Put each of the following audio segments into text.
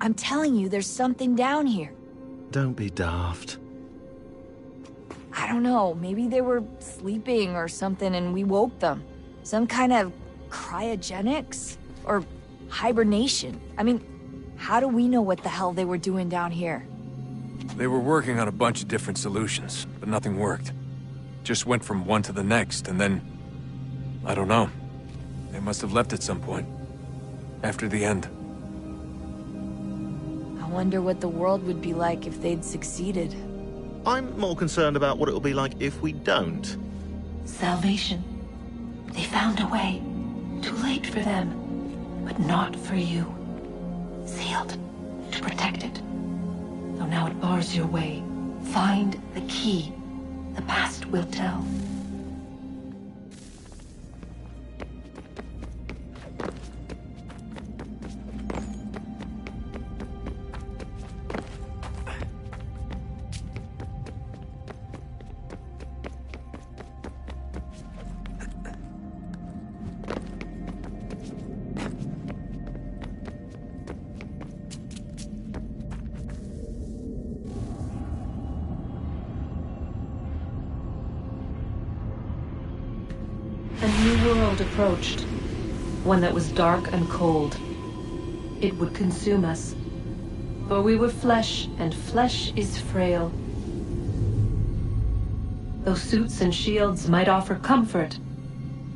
I'm telling you, there's something down here. Don't be daft. I don't know, maybe they were sleeping or something and we woke them. Some kind of cryogenics? Or hibernation. I mean, how do we know what the hell they were doing down here? They were working on a bunch of different solutions, but nothing worked. Just went from one to the next, and then... I don't know. They must have left at some point. After the end. I wonder what the world would be like if they'd succeeded. I'm more concerned about what it'll be like if we don't. Salvation. They found a way. Too late for them, but not for you. Sealed to protect it. Though now it bars your way. Find the key. The past will tell. A new world approached, one that was dark and cold. It would consume us, for we were flesh, and flesh is frail. Though suits and shields might offer comfort,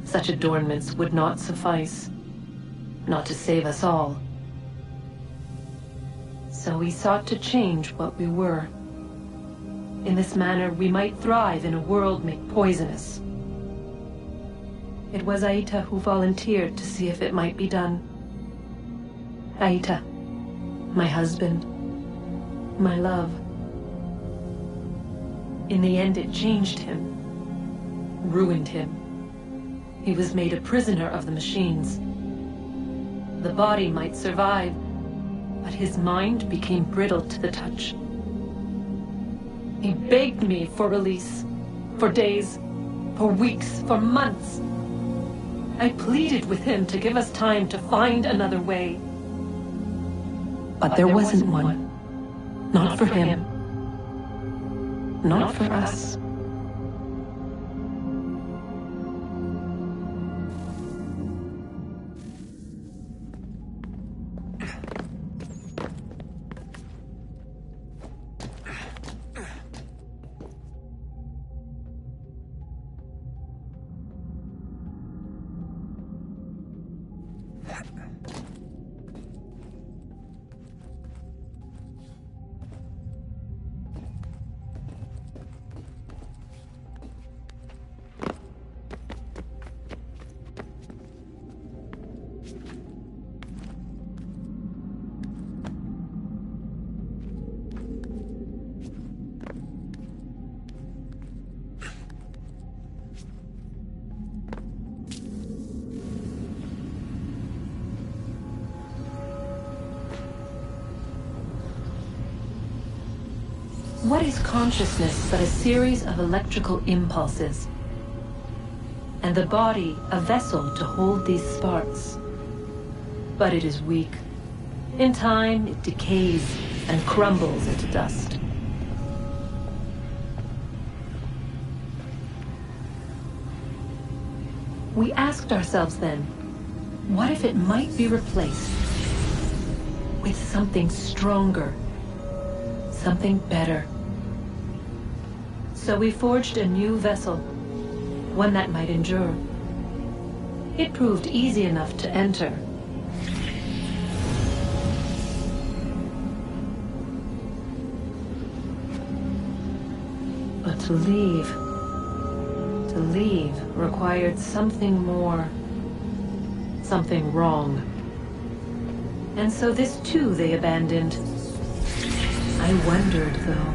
such adornments would not suffice, not to save us all. So we sought to change what we were. In this manner, we might thrive in a world made poisonous. It was Aita who volunteered to see if it might be done. Aita, my husband, my love. In the end, it changed him, ruined him. He was made a prisoner of the machines. The body might survive, but his mind became brittle to the touch. He begged me for release, for days, for weeks, for months. I pleaded with him to give us time to find another way. But there wasn't one. Not for him. Not for us. What is consciousness but a series of electrical impulses? And the body a vessel to hold these sparks. But it is weak. In time, it decays and crumbles into dust. We asked ourselves then, what if it might be replaced with something stronger, something better? So we forged a new vessel, one that might endure. It proved easy enough to enter. But to leave required something more, something wrong. And so this too they abandoned. I wondered, though,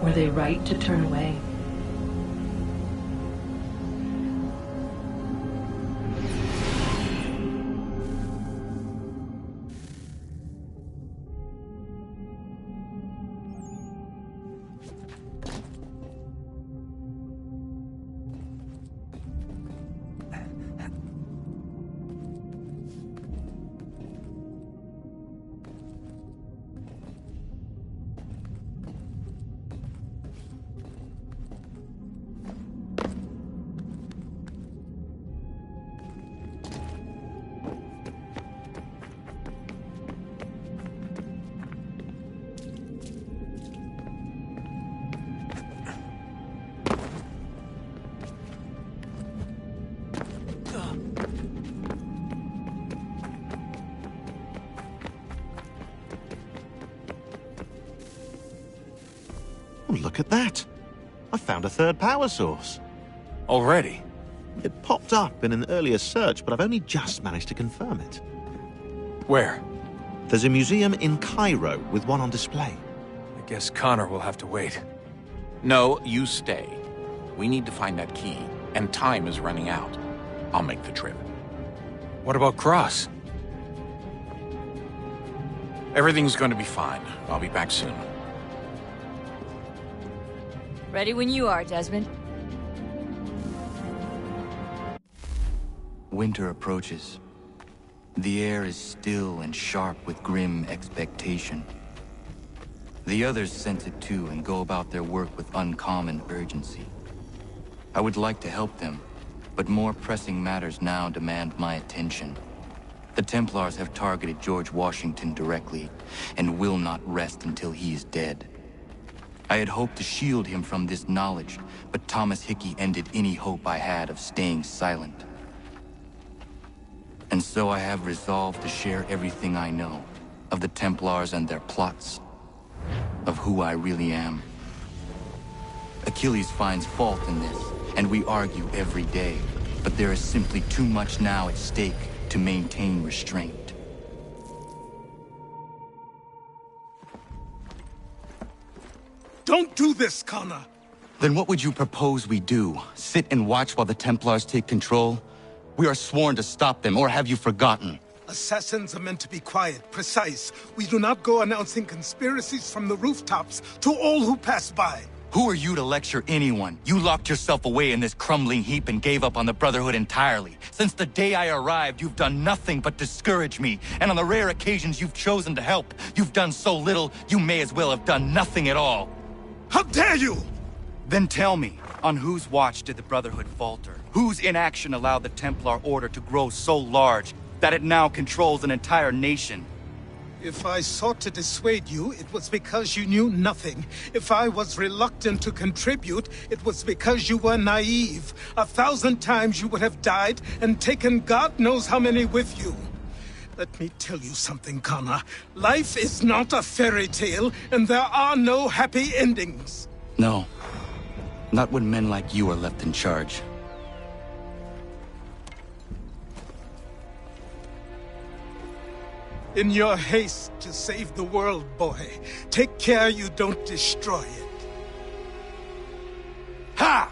were they right to turn away? Oh, look at that. I found a third power source. Already? It popped up in an earlier search, but I've only just managed to confirm it. Where? There's a museum in Cairo with one on display. I guess Connor will have to wait. No, you stay. We need to find that key, and time is running out. I'll make the trip. What about Cross? Everything's going to be fine. I'll be back soon. Ready when you are, Desmond. Winter approaches. The air is still and sharp with grim expectation. The others sense it too and go about their work with uncommon urgency. I would like to help them, but more pressing matters now demand my attention. The Templars have targeted George Washington directly, and will not rest until he is dead. I had hoped to shield him from this knowledge, but Thomas Hickey ended any hope I had of staying silent. And so I have resolved to share everything I know, of the Templars and their plots, of who I really am. Achilles finds fault in this, and we argue every day, but there is simply too much now at stake to maintain restraint. Don't do this, Connor! Then what would you propose we do? Sit and watch while the Templars take control? We are sworn to stop them, or have you forgotten? Assassins are meant to be quiet, precise. We do not go announcing conspiracies from the rooftops to all who pass by. Who are you to lecture anyone? You locked yourself away in this crumbling heap and gave up on the Brotherhood entirely. Since the day I arrived, you've done nothing but discourage me. And on the rare occasions you've chosen to help, you've done so little, you may as well have done nothing at all. How dare you! Then tell me, on whose watch did the Brotherhood falter? Whose inaction allowed the Templar Order to grow so large that it now controls an entire nation? If I sought to dissuade you, it was because you knew nothing. If I was reluctant to contribute, it was because you were naive. 1,000 times you would have died and taken God knows how many with you. Let me tell you something, Connor. Life is not a fairy tale, and there are no happy endings. No. Not when men like you are left in charge. In your haste to save the world, boy, take care you don't destroy it. Ha!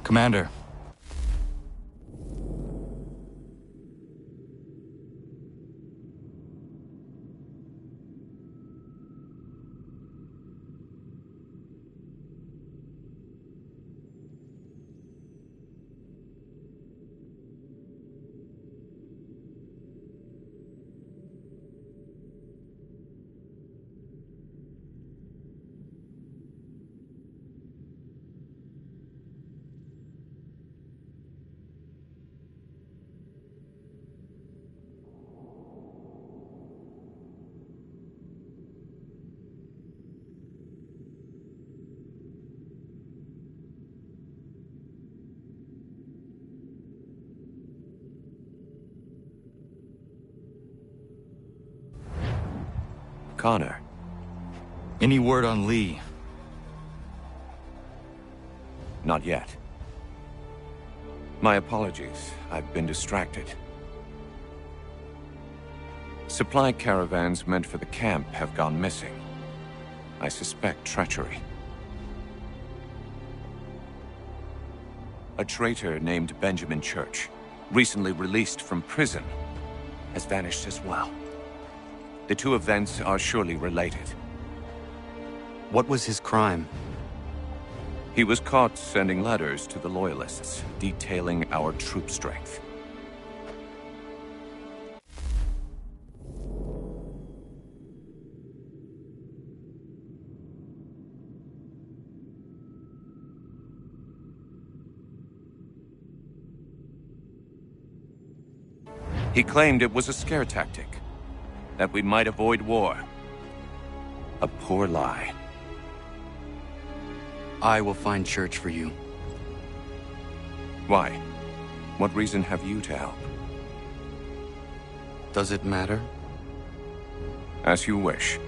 Commander. Connor. Any word on Lee? Not yet. My apologies. I've been distracted. Supply caravans meant for the camp have gone missing. I suspect treachery. A traitor named Benjamin Church, recently released from prison, has vanished as well. The two events are surely related. What was his crime? He was caught sending letters to the Loyalists, detailing our troop strength. He claimed it was a scare tactic, that we might avoid war. A poor lie. I will find Church for you. Why? What reason have you to help? Does it matter? As you wish.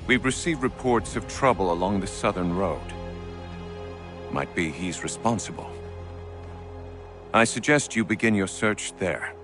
We've received reports of trouble along the southern road. Might be he's responsible. I suggest you begin your search there.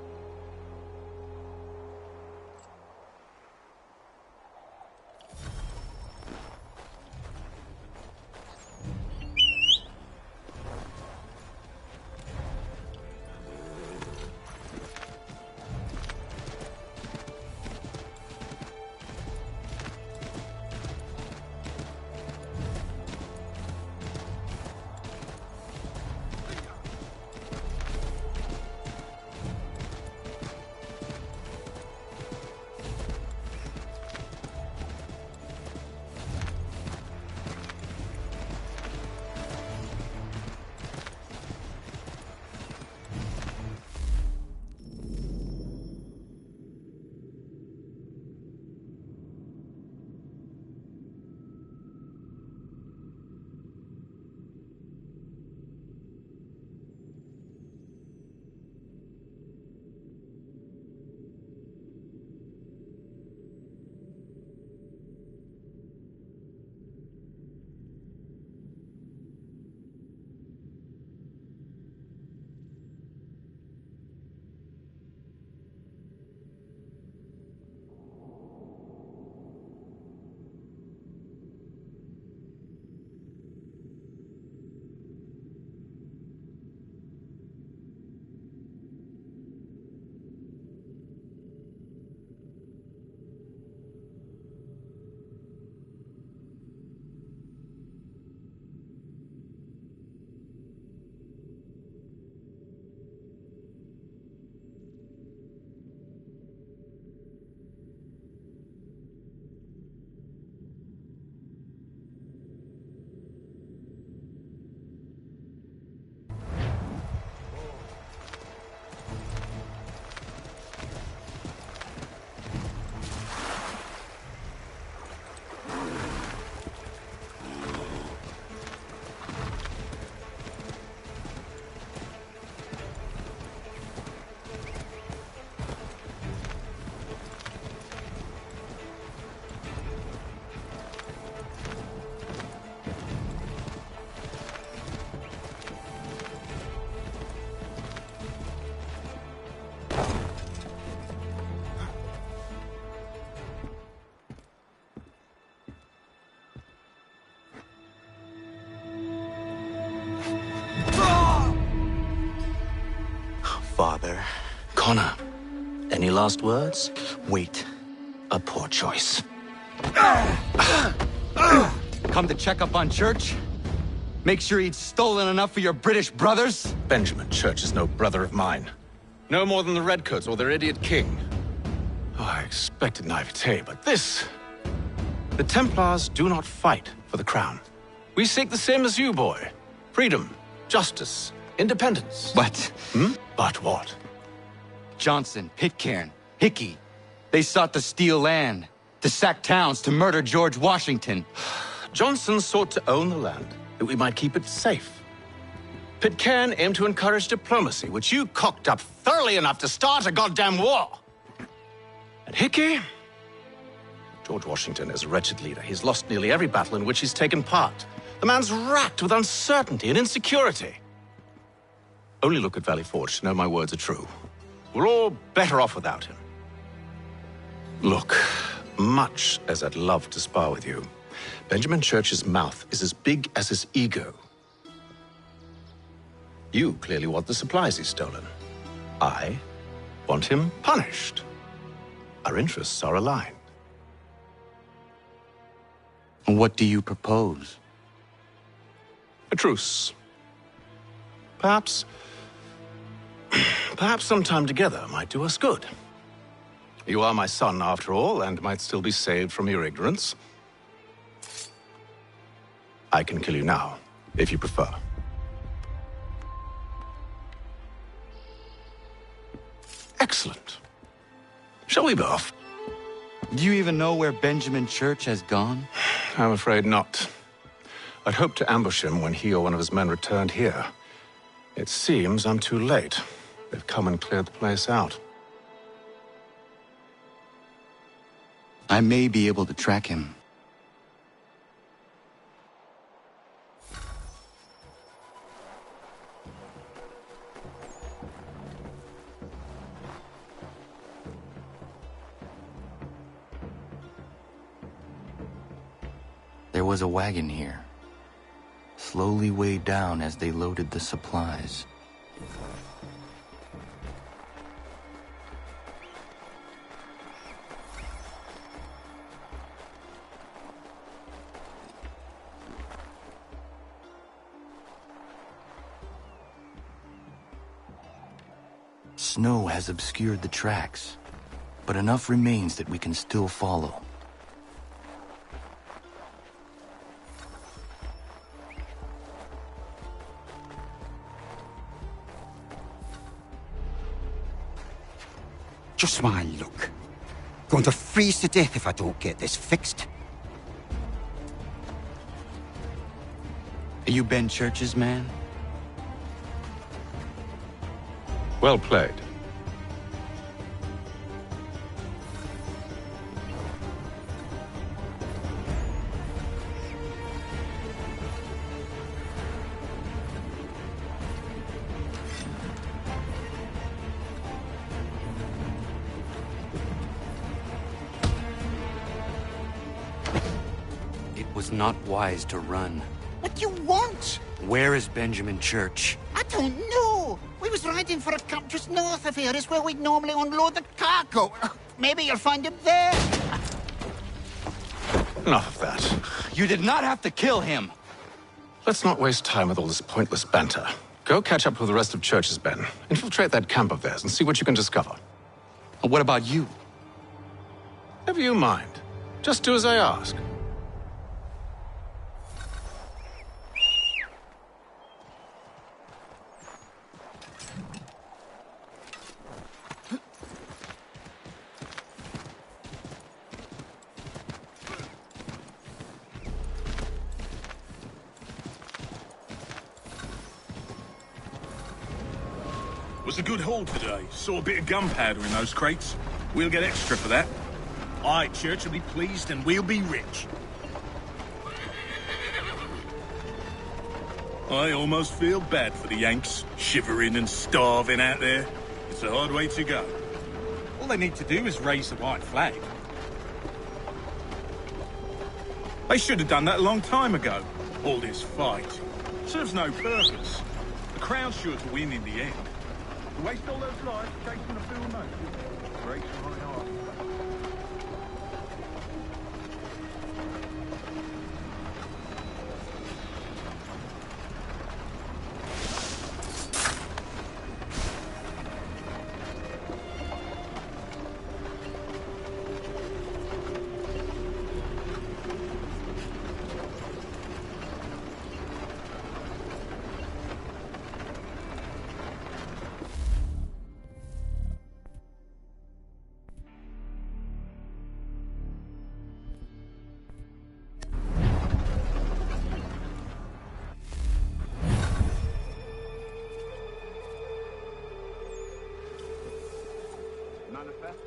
Connor, any last words? Wait. A poor choice. Come to check up on Church? Make sure he'd stolen enough for your British brothers? Benjamin Church is no brother of mine. No more than the Redcoats or their idiot king. Oh, I expected naivete, but this... The Templars do not fight for the crown. We seek the same as you, boy. Freedom, justice, independence. But... But what? Johnson, Pitcairn, Hickey, they sought to steal land, to sack towns, to murder George Washington. Johnson sought to own the land, that we might keep it safe. Pitcairn aimed to encourage diplomacy, which you cocked up thoroughly enough to start a goddamn war. And Hickey? George Washington is a wretched leader. He's lost nearly every battle in which he's taken part. The man's racked with uncertainty and insecurity. Only look at Valley Forge to know my words are true. We're all better off without him. Look, much as I'd love to spar with you, Benjamin Church's mouth is as big as his ego. You clearly want the supplies he's stolen. I want him punished. Our interests are aligned. What do you propose? A truce. Perhaps some time together might do us good. You are my son, after all, and might still be saved from your ignorance. I can kill you now, if you prefer. Excellent. Shall we be off? Do you even know where Benjamin Church has gone? I'm afraid not. I'd hoped to ambush him when he or one of his men returned here. It seems I'm too late. They've come and cleared the place out. I may be able to track him. There was a wagon here, slowly weighed down as they loaded the supplies. Snow has obscured the tracks, but enough remains that we can still follow. Just my luck. Going to freeze to death if I don't get this fixed. Are you Ben Church's man? Well played. It was not wise to run. What do you want? Where is Benjamin Church? I don't know. We was riding for a camp just north of here. Is where we'd normally unload the cargo. Maybe you'll find him there. Enough of that. You did not have to kill him! Let's not waste time with all this pointless banter. Go catch up with the rest of Church's men. Infiltrate that camp of theirs and see what you can discover. And what about you? Never you mind. Just do as I ask. Was a good haul today. Saw a bit of gunpowder in those crates. We'll get extra for that. Aye, Church will be pleased and we'll be rich. I almost feel bad for the Yanks, shivering and starving out there. It's a hard way to go. All they need to do is raise the white flag. They should have done that a long time ago. All this fight serves no purpose. The Crown's sure to win in the end. To waste all those lives chasing a fool manifest?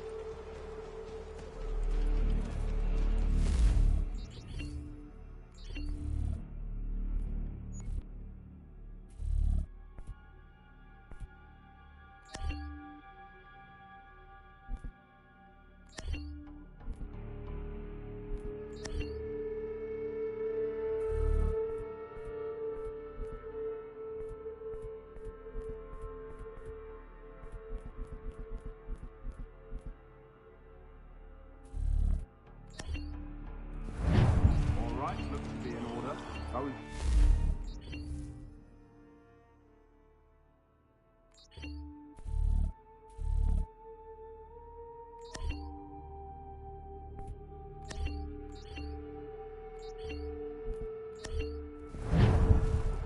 Looks to be in order.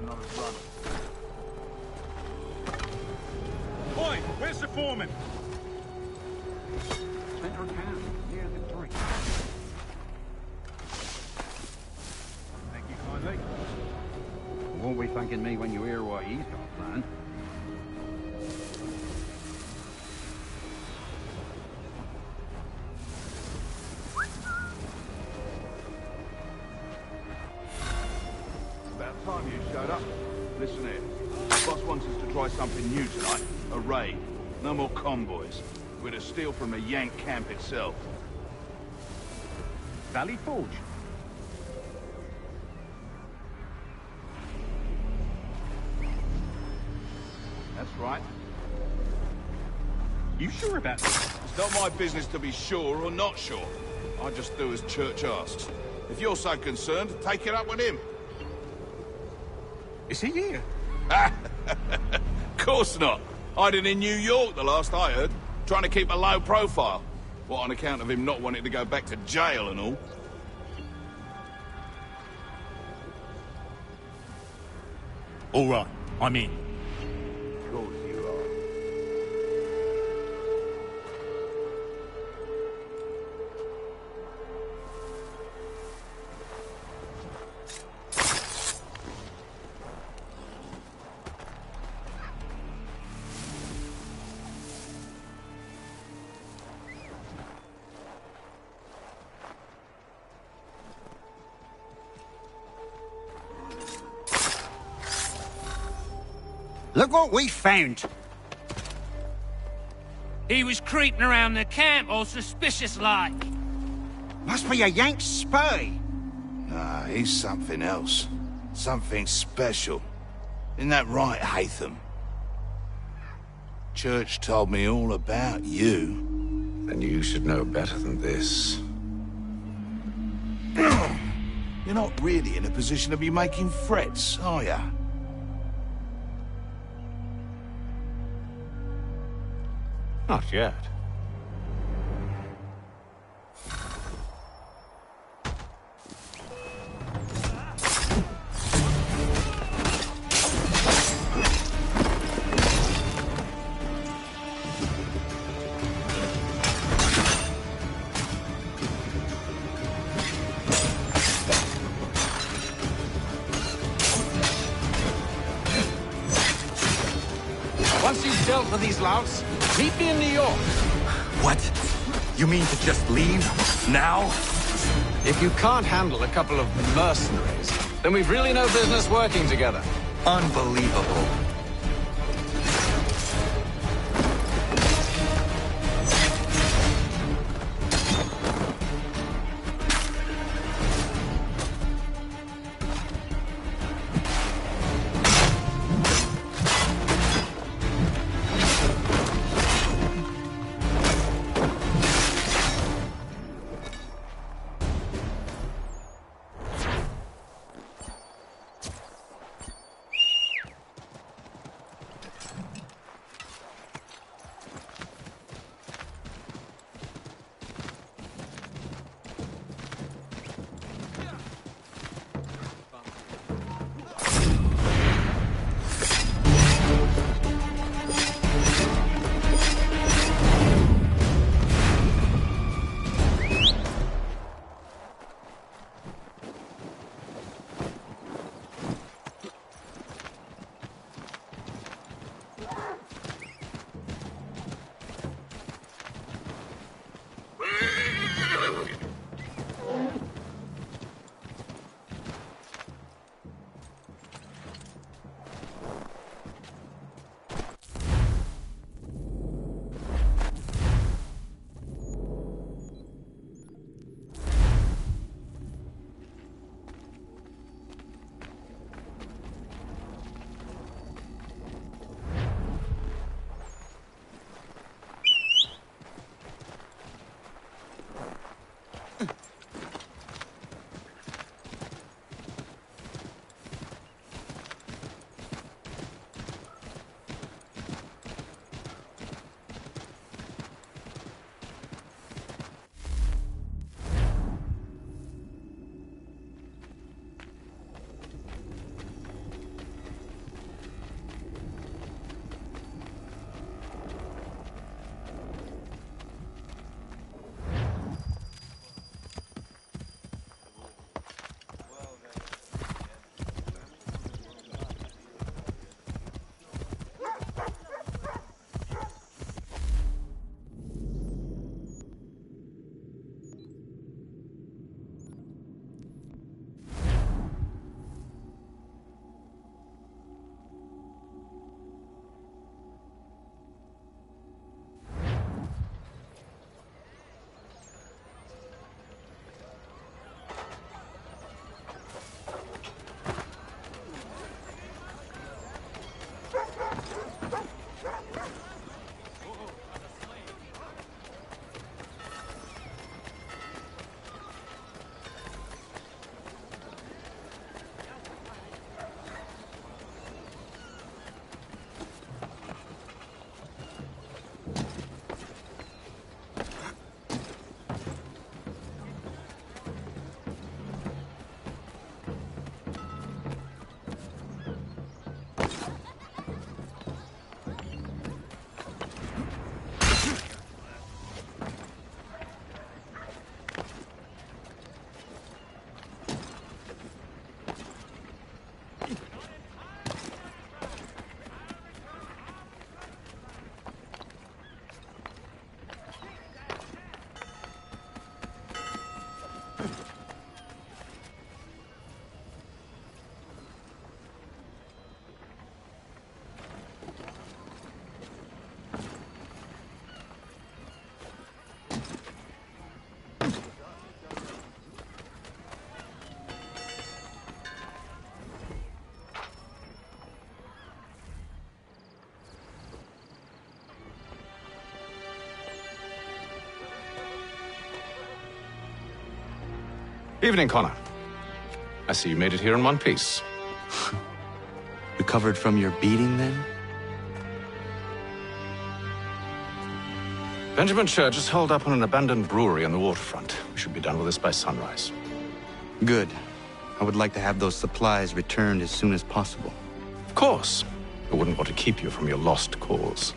Another run. Boy, where's the foreman? Center of town, near the drink. You won't be thanking me when you hear what he's got planned. It's about time you showed up. Listen here. The boss wants us to try something new tonight. A raid. No more convoys. We're to steal from the Yank camp itself. Valley Forge? That's right. You sure about this? It's not my business to be sure or not sure. I just do as Church asks. If you're so concerned, take it up with him. Is he here? Of course not. Hiding in New York, the last I heard. Trying to keep a low profile. What, on account of him not wanting to go back to jail and all? All right, I'm in. Of course you are. Look what we found. He was creeping around the camp all suspicious-like. Must be a Yank spy. Nah, he's something else. Something special. Isn't that right, Hatham? Church told me all about you. Then you should know better than this. You're not really in a position to be making threats, are ya? Not yet. Once you've dealt with these louts, meet me in New York. What? You mean to just leave? Now? If you can't handle a couple of mercenaries, then we've really no business working together. Unbelievable. Evening, Connor. I see you made it here in one piece. Recovered from your beating, then? Benjamin Church is holed up on an abandoned brewery on the waterfront. We should be done with this by sunrise. Good. I would like to have those supplies returned as soon as possible. Of course. I wouldn't want to keep you from your lost cause.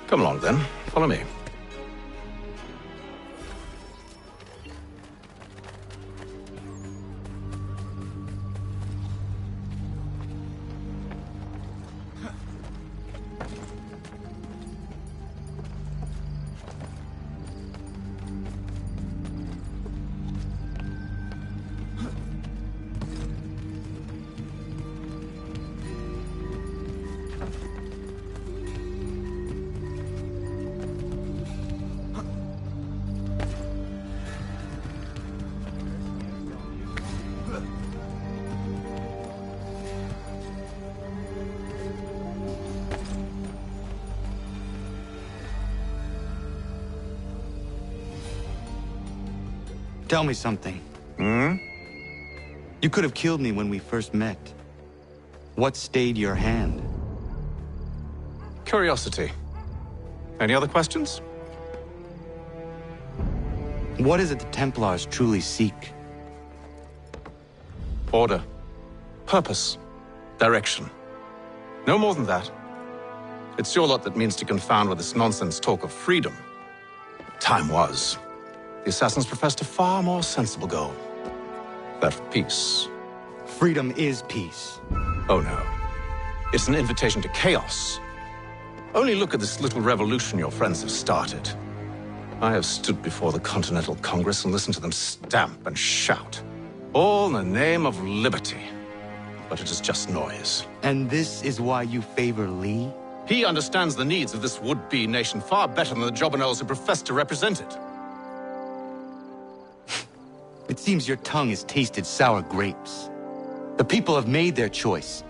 Come along, then. Follow me. Tell me something. You could have killed me when we first met. What stayed your hand? Curiosity. Any other questions? What is it the Templars truly seek? Order. Purpose. Direction. No more than that. It's your lot that means to confound with this nonsense talk of freedom. Time was. The Assassins professed a far more sensible goal. That of peace. Freedom is peace. Oh no. It's an invitation to chaos. Only look at this little revolution your friends have started. I have stood before the Continental Congress and listened to them stamp and shout. All in the name of liberty. But it is just noise. And this is why you favor Lee? He understands the needs of this would-be nation far better than the jobberknolls who profess to represent it. It seems your tongue has tasted sour grapes. The people have made their choice,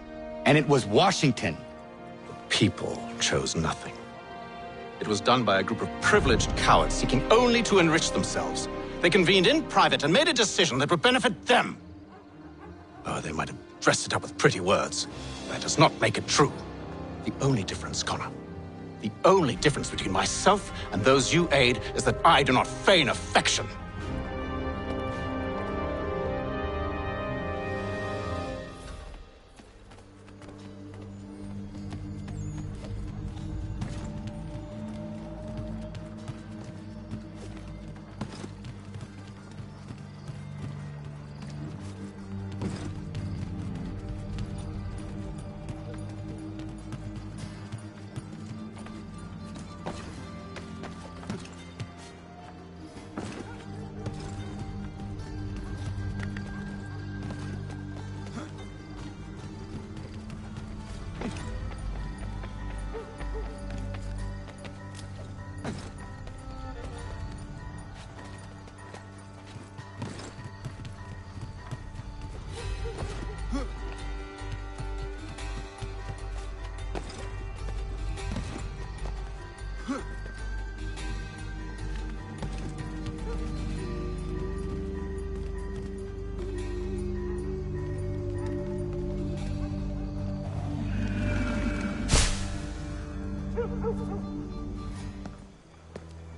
and it was Washington. The people chose nothing. It was done by a group of privileged cowards seeking only to enrich themselves. They convened in private and made a decision that would benefit them. Oh, they might have dressed it up with pretty words. That does not make it true. The only difference, Connor, the only difference between myself and those you aid is that I do not feign affection.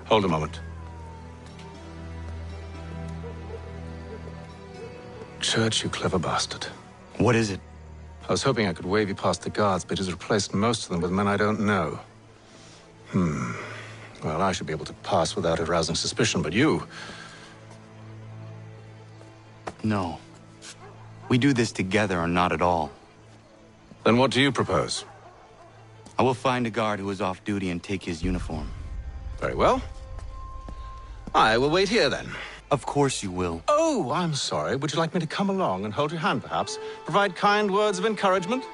Hold a moment. Church, you clever bastard. What is it? I was hoping I could wave you past the guards, but he's replaced most of them with men I don't know. Well, I should be able to pass without arousing suspicion, but you... No. We do this together or not at all. Then what do you propose? I will find a guard who is off duty and take his uniform. Very well. I will wait here, then. Of course you will. Oh, I'm sorry. Would you like me to come along and hold your hand, perhaps? Provide kind words of encouragement?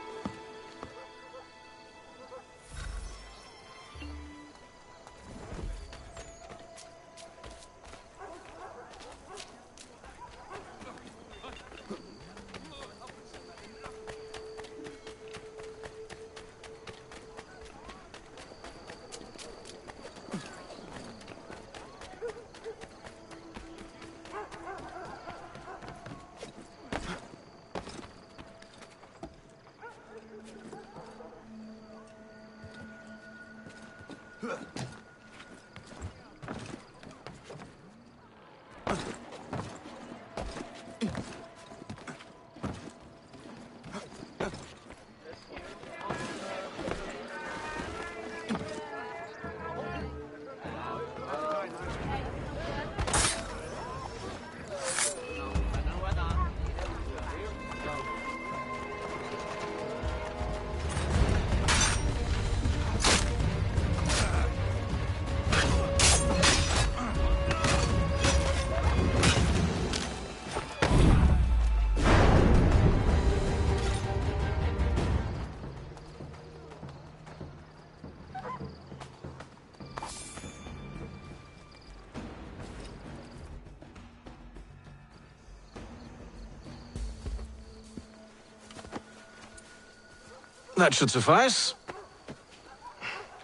That should suffice.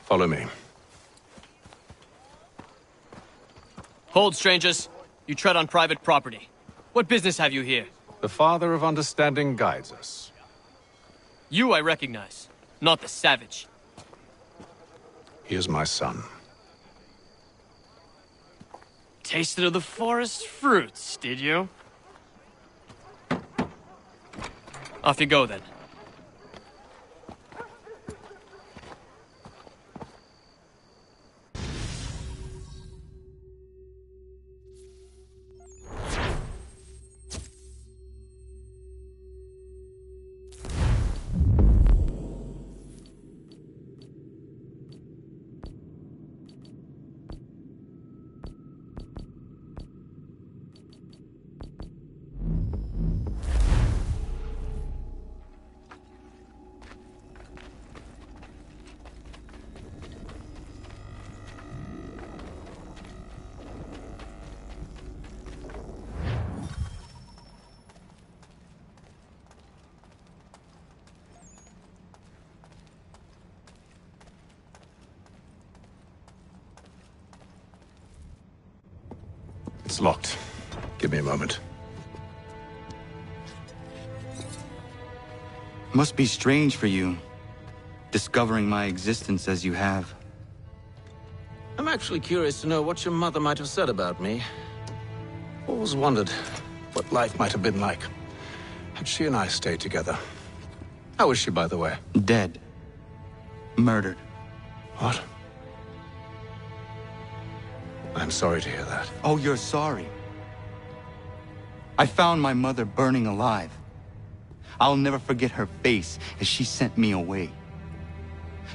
Follow me. Hold, strangers. You tread on private property. What business have you here? The Father of Understanding guides us. You I recognize, not the savage. He is my son. Tasted of the forest fruits, did you? Off you go, then. It's locked. Give me a moment. Must be strange for you, discovering my existence as you have. I'm actually curious to know what your mother might have said about me. Always wondered what life might have been like had she and I stayed together. How is she, by the way? Dead. Murdered. What? I'm sorry to hear that. Oh, you're sorry. I found my mother burning alive. I'll never forget her face as she sent me away.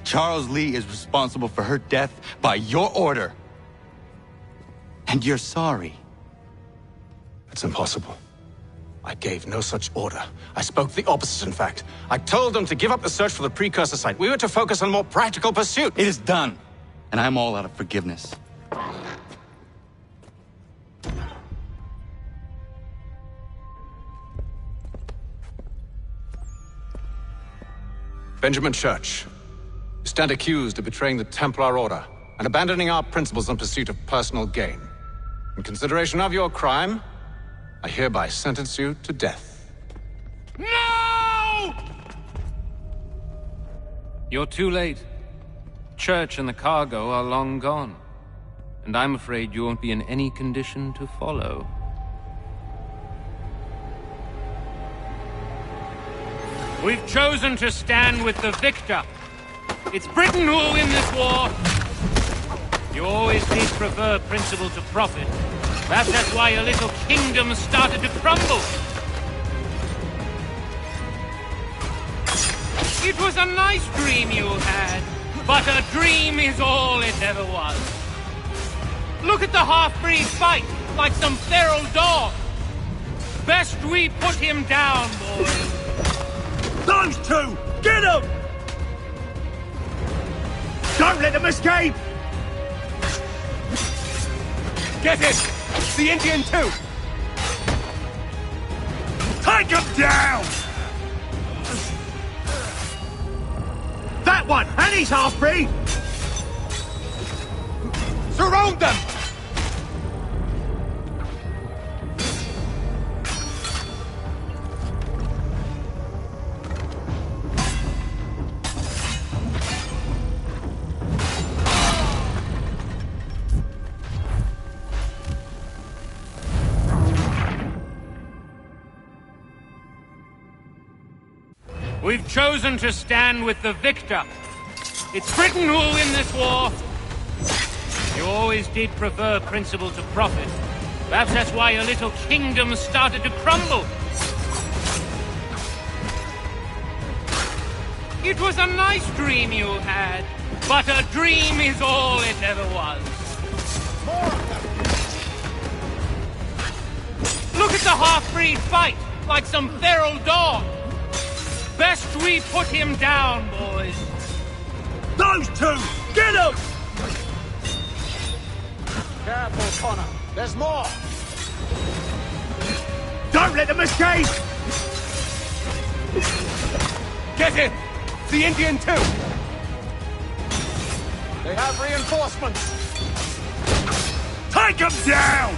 Charles Lee is responsible for her death by your order. And you're sorry. It's impossible. I gave no such order. I spoke the opposite, in fact. I told them to give up the search for the precursor site. We were to focus on more practical pursuit. It is done, and I'm all out of forgiveness. Benjamin Church, you stand accused of betraying the Templar Order and abandoning our principles in pursuit of personal gain. In consideration of your crime, I hereby sentence you to death. No! You're too late. Church and the cargo are long gone. And I'm afraid you won't be in any condition to follow. We've chosen to stand with the victor. It's Britain who will win this war. You always did prefer principle to profit. Perhaps that's why your little kingdom started to crumble. It was a nice dream you had, but a dream is all it ever was. Look at the half-breed fight like some feral dog. Best we put him down, boys. Those two! Get them! Don't let them escape! Get it! The Indian too! Take him down! That one! And he's half-breed! Surround them! We've chosen to stand with the victor. It's Britain who will win this war. You always did prefer principle to profit. Perhaps that's why your little kingdom started to crumble. It was a nice dream you had, but a dream is all it ever was. Look at the half-breed fight like some feral dog. Best we put him down, boys. Those two! Get them! Careful, Connor. There's more. Don't let them escape! Get him! The Indian too! They have reinforcements! Take him down!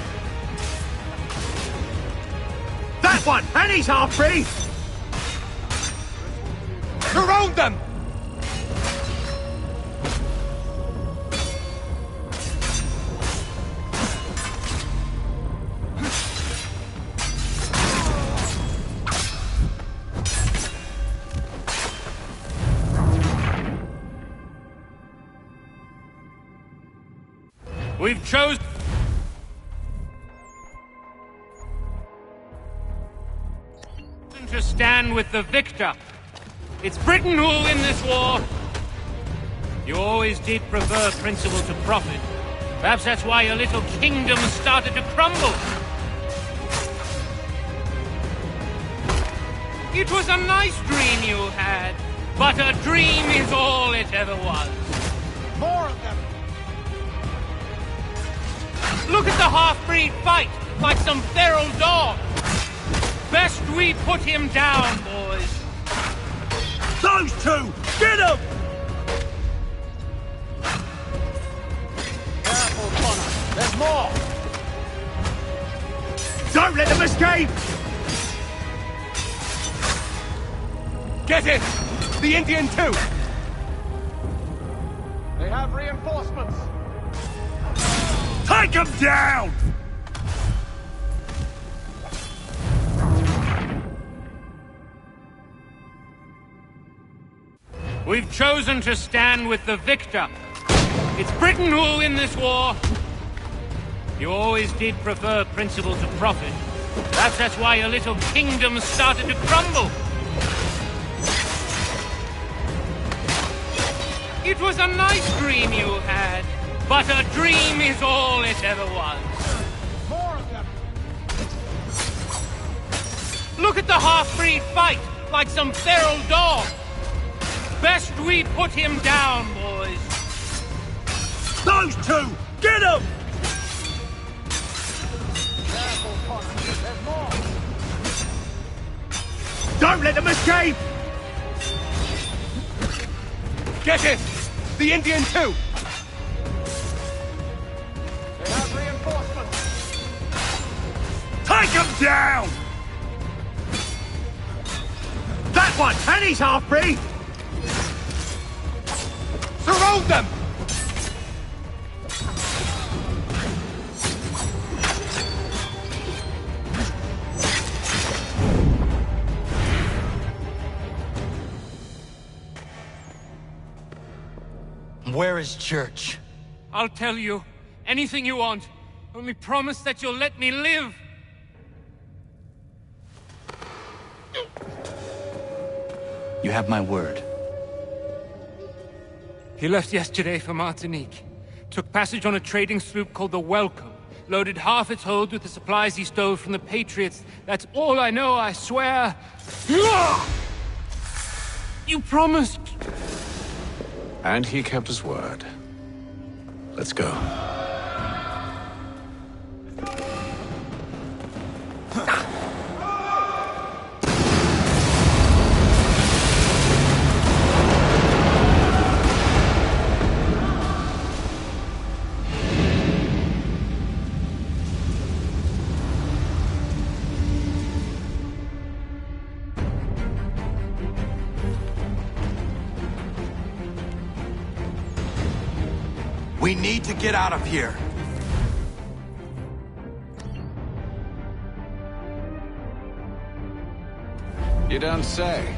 That one! And he's half-breed! Surround them! We've chosen to stand with the victor. It's Britain who will win this war. You always did prefer principle to profit. Perhaps that's why your little kingdom started to crumble. It was a nice dream you had, but a dream is all it ever was. More of them! Look at the half-breed fight, like some feral dog. Best we put him down, boys. Those two! Get them! Careful, Connor. There's more! Don't let them escape! Get it! The Indian too! They have reinforcements! Take him down! We've chosen to stand with the victor. It's Britain who will win this war. You always did prefer principle to profit. Perhaps that's why your little kingdom started to crumble. It was a nice dream you had, but a dream is all it ever was. More of them! Look at the half-breed fight, like some feral dog. Best we put him down, boys. Those two! Get them! Careful, Connor. There's more! Don't let them escape! Get it! The Indian too! They have reinforcements! Take him down! That one! And he's half-breed! Surround them! Where is Church? I'll tell you. Anything you want. Only promise that you'll let me live. You have my word. He left yesterday for Martinique. Took passage on a trading sloop called the Welcome. Loaded half its hold with the supplies he stole from the Patriots. That's all I know, I swear. You promised. And he kept his word. Let's go. We need to get out of here. You don't say.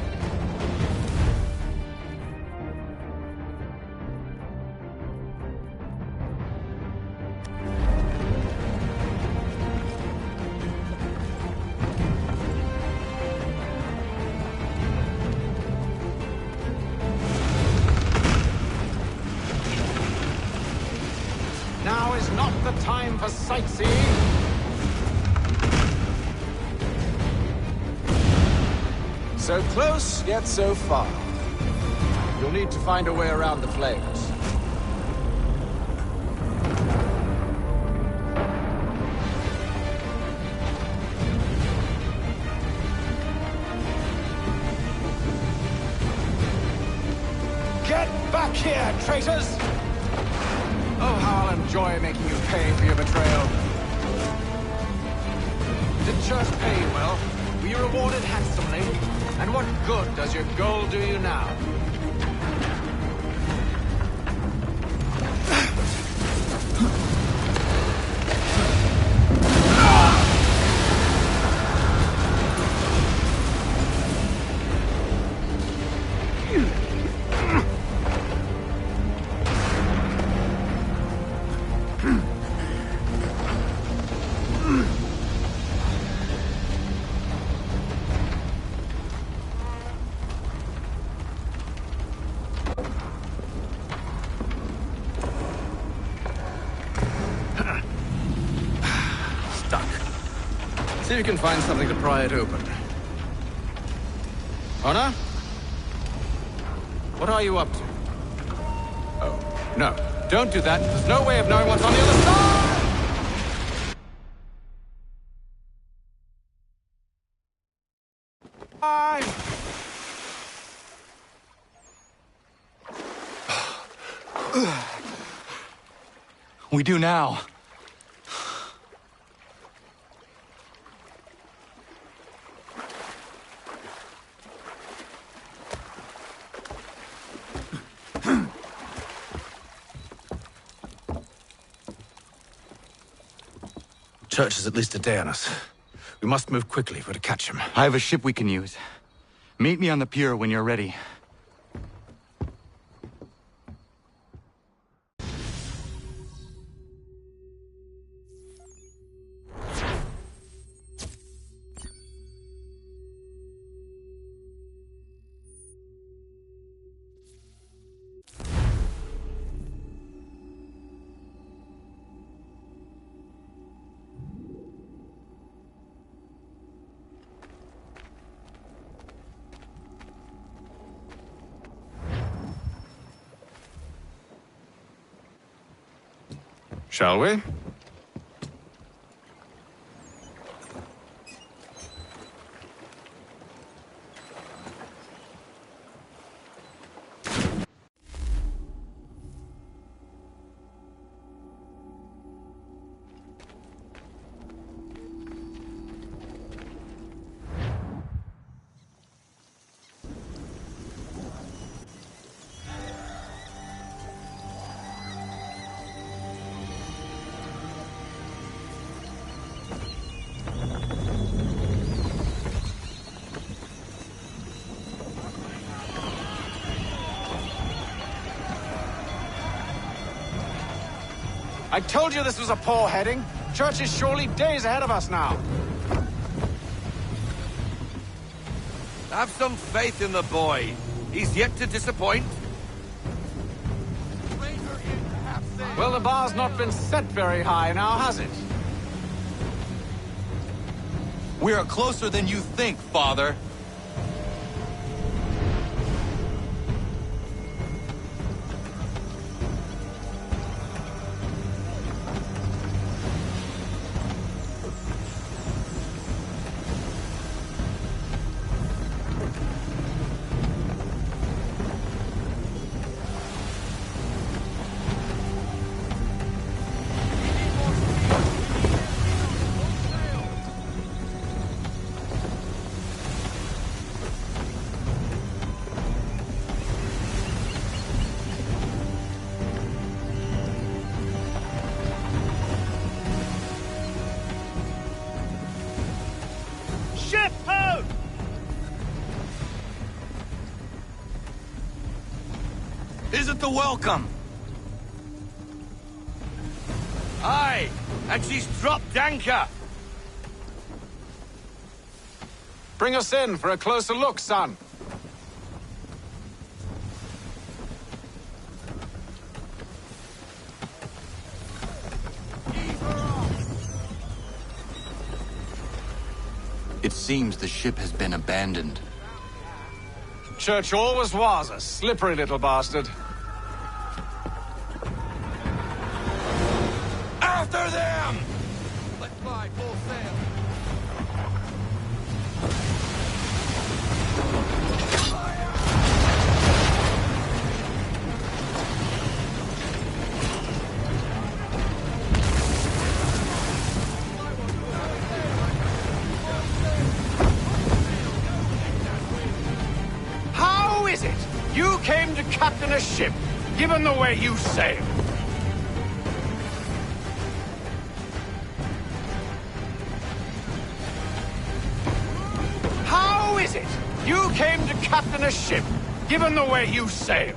Now is not the time for sightseeing. So close, yet so far. You'll need to find a way around the flames. traitors! Oh, how I'll enjoy making you pay for your betrayal. Did Church pay you well? Were you rewarded handsomely? And what good does your gold do you now? See if you can find something to pry it open. Honor? What are you up to? Oh, no. Don't do that. There's no way of knowing what's on the other side! We do now. Church is at least a day on us. We must move quickly if we're to catch him. I have a ship we can use. Meet me on the pier when you're ready. Shall we? I told you this was a poor heading. Church is surely days ahead of us now. Have some faith in the boy. He's yet to disappoint. Well, the bar's not been set very high now, has it? We are closer than you think, Father. Ship ho! Isn't the welcome? Aye, and she's dropped anchor. Bring us in for a closer look, son. It seems the ship has been abandoned. Church always was a slippery little bastard. After them! Let's fly full sail. captain a ship, given the way you sail? How is it you came to captain a ship, given the way you sail?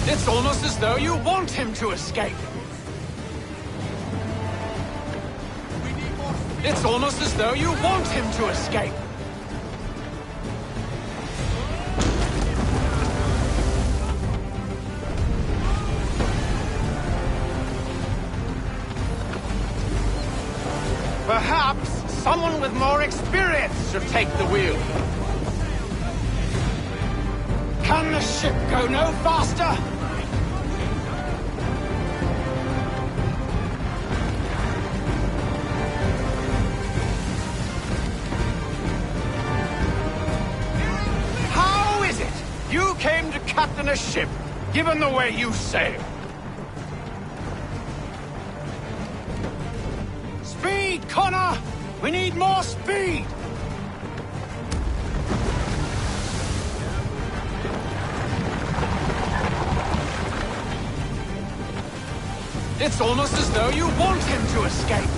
It's almost as though you want him to escape. It's almost as though you want him to escape. Perhaps someone with more experience should take the wheel. Can the ship go no faster? How is it you came to captain a ship, given the way you sail? Speed, Connor! We need more speed! It's almost as though you want him to escape.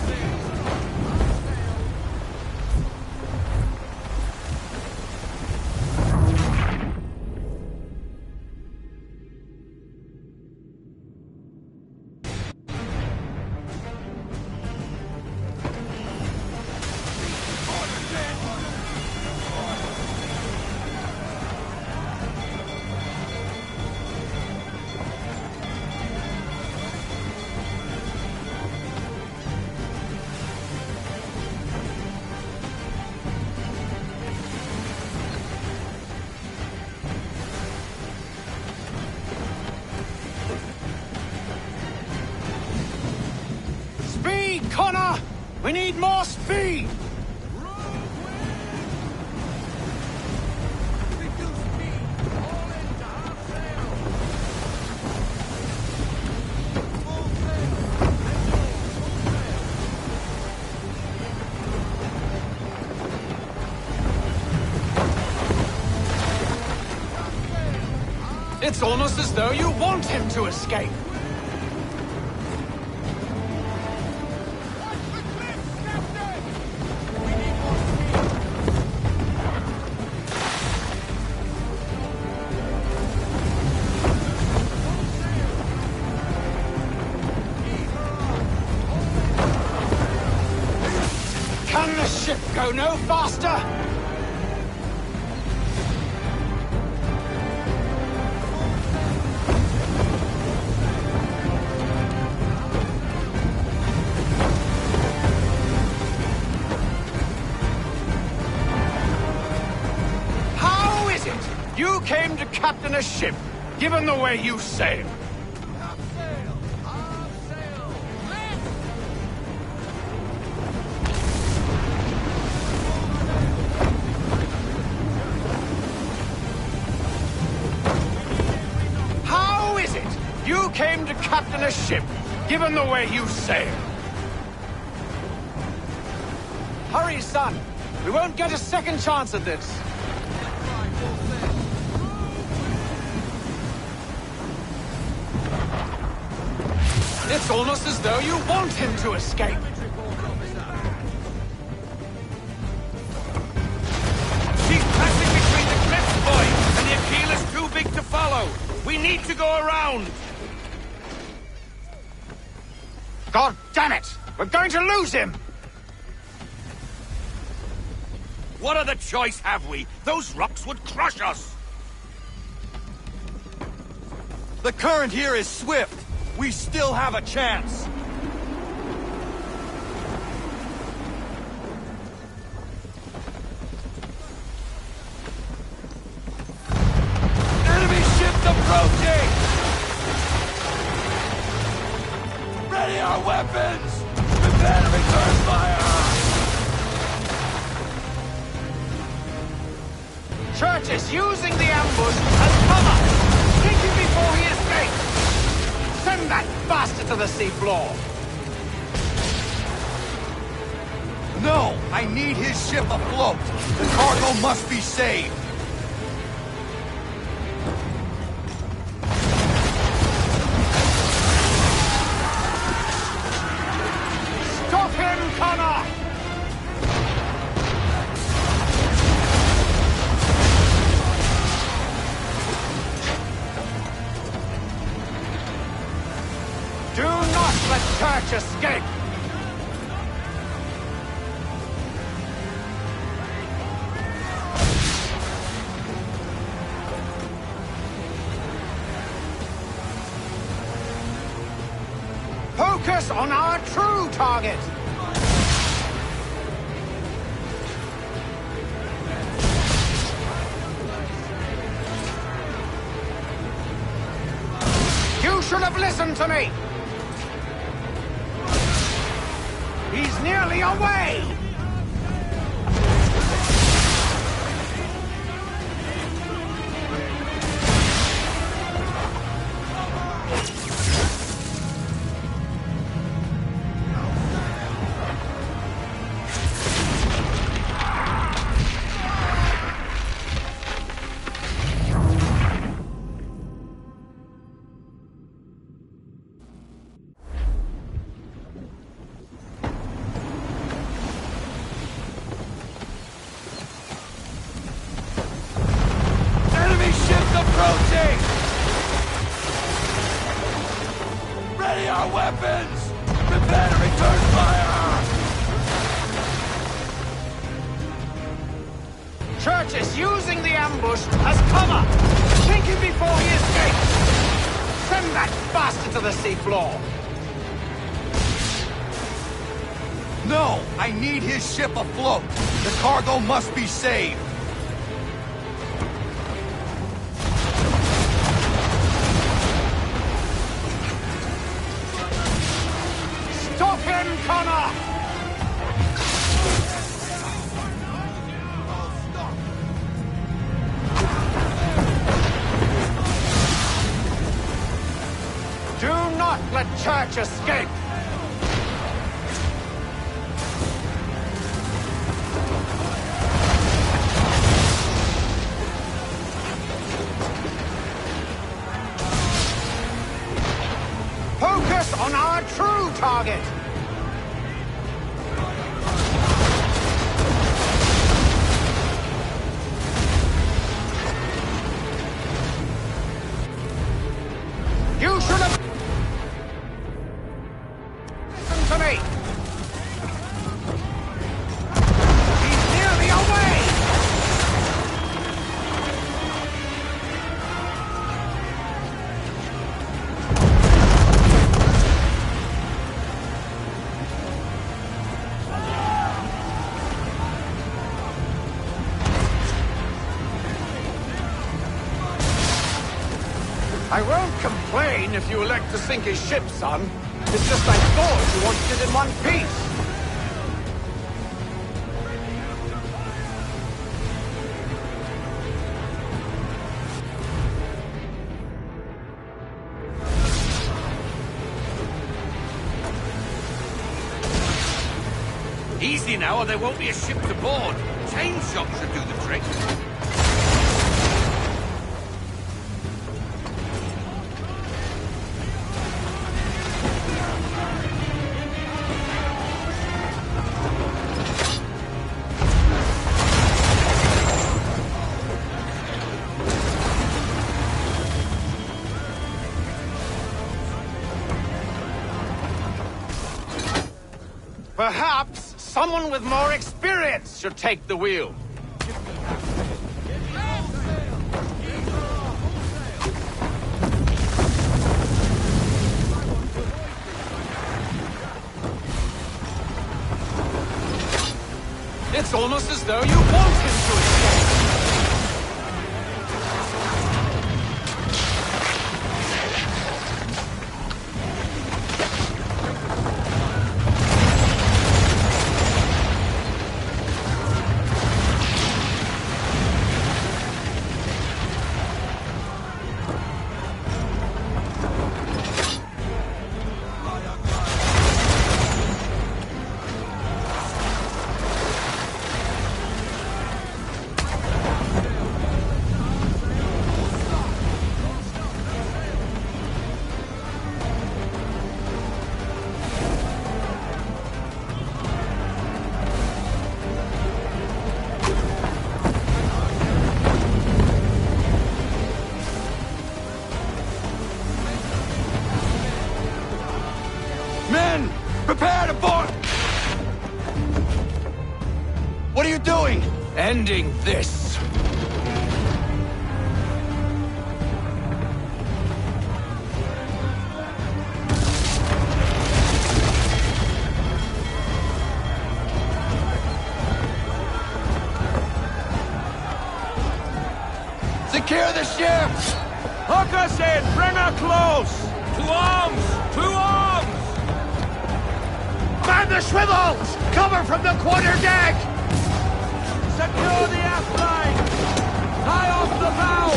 Connor! We need more speed! It's almost as though you want him to escape. Can the ship go no faster? How is it you came to captain a ship, given the way you sail? You came to captain a ship, given the way you sail. Hurry, son. We won't get a second chance at this. It's almost as though you want him to escape. She's passing between the cliffs, boy, and the Aquila is too big to follow. We need to go around. God damn it! We're going to lose him! What other choice have we? Those rocks would crush us! The current here is swift. We still have a chance. Enemy ships approaching! Ready our weapons! Prepare to return fire! Church is using the ambush as cover! Take him before he escapes! Send that bastard to the seafloor! No! I need his ship afloat! The cargo must be saved! Stop him, Connor! Do not let Church escape! Focus on our true target! You should have listened to me! He's nearly away! Enemy ships approaching! Ready our weapons! Prepare to return fire! Church is using the ambush as cover! Take him before he escapes! Send that bastard to the seafloor! No! I need his ship afloat! The cargo must be saved! Stop him, Connor! Do not let Church escape! Focus on our true target! You should have... Listen to me! He's nearly away! I won't complain if you elect to sink his ship, son. It's just I thought you wanted it in one piece. Easy now, or there won't be a ship to board. Chain shock should do the trick. Perhaps someone with more experience should take the wheel. It's almost as though you want him to escape. ending this! Secure the ship! Hook us in! Bring her close! To arms! To arms! Man the swivels! Cover from the quarterdeck! Secure the aft line! Tie off the bow!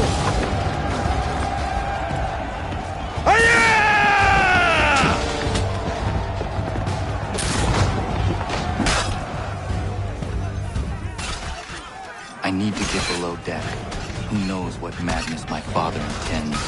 I need to get below deck. Who knows what madness my father intends?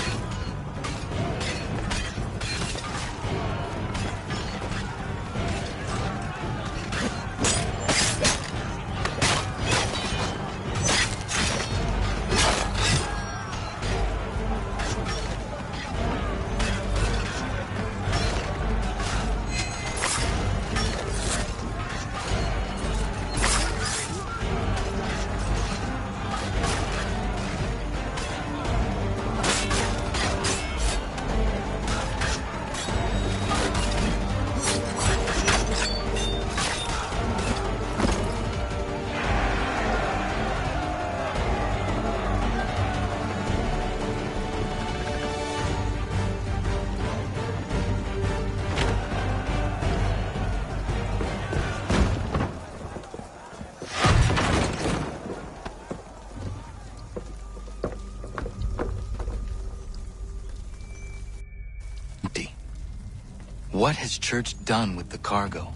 What has Church done with the cargo?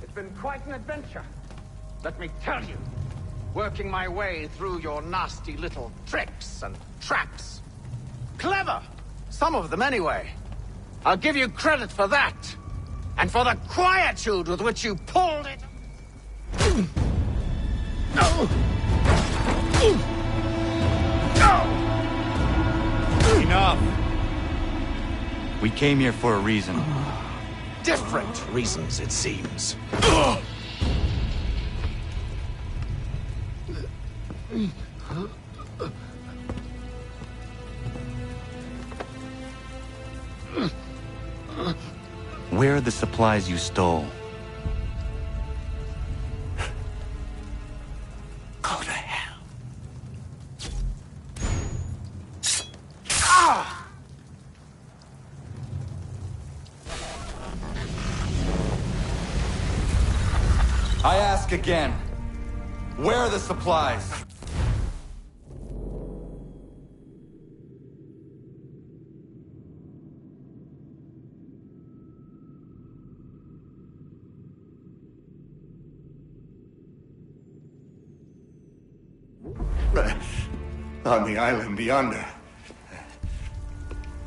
It's been quite an adventure. Let me tell you. Working my way through your nasty little tricks and traps. Clever! Some of them anyway. I'll give you credit for that. And for the quietude with which you pulled it. Enough! We came here for a reason. Different reasons, it seems. Where are the supplies you stole? Go to hell. I ask again. Where are the supplies? On the island yonder.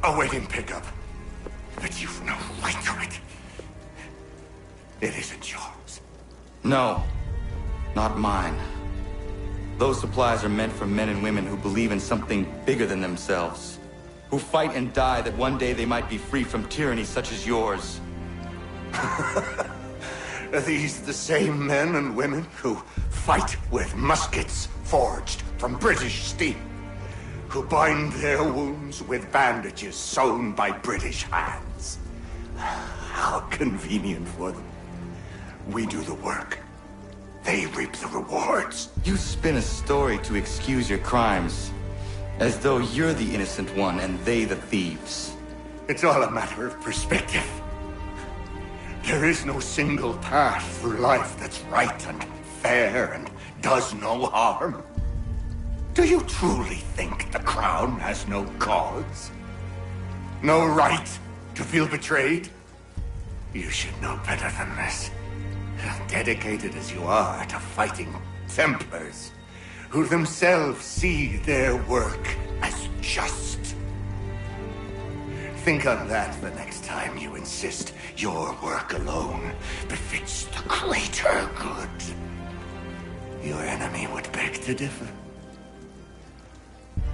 Awaiting pickup. But you've no right to it. It isn't yours. No, not mine. Those supplies are meant for men and women who believe in something bigger than themselves. Who fight and die that one day they might be free from tyranny such as yours. Are these the same men and women who fight with muskets forged from British steel? Who bind their wounds with bandages sewn by British hands? How convenient for them. We do the work. They reap the rewards. You spin a story to excuse your crimes, as though you're the innocent one and they the thieves. It's all a matter of perspective. There is no single path through life that's right and fair and does no harm. Do you truly think the Crown has no cause? No right to feel betrayed? You should know better than this. Dedicated as you are to fighting Templars, who themselves see their work as just. Think on that the next time you insist your work alone befits the greater good. Your enemy would beg to differ,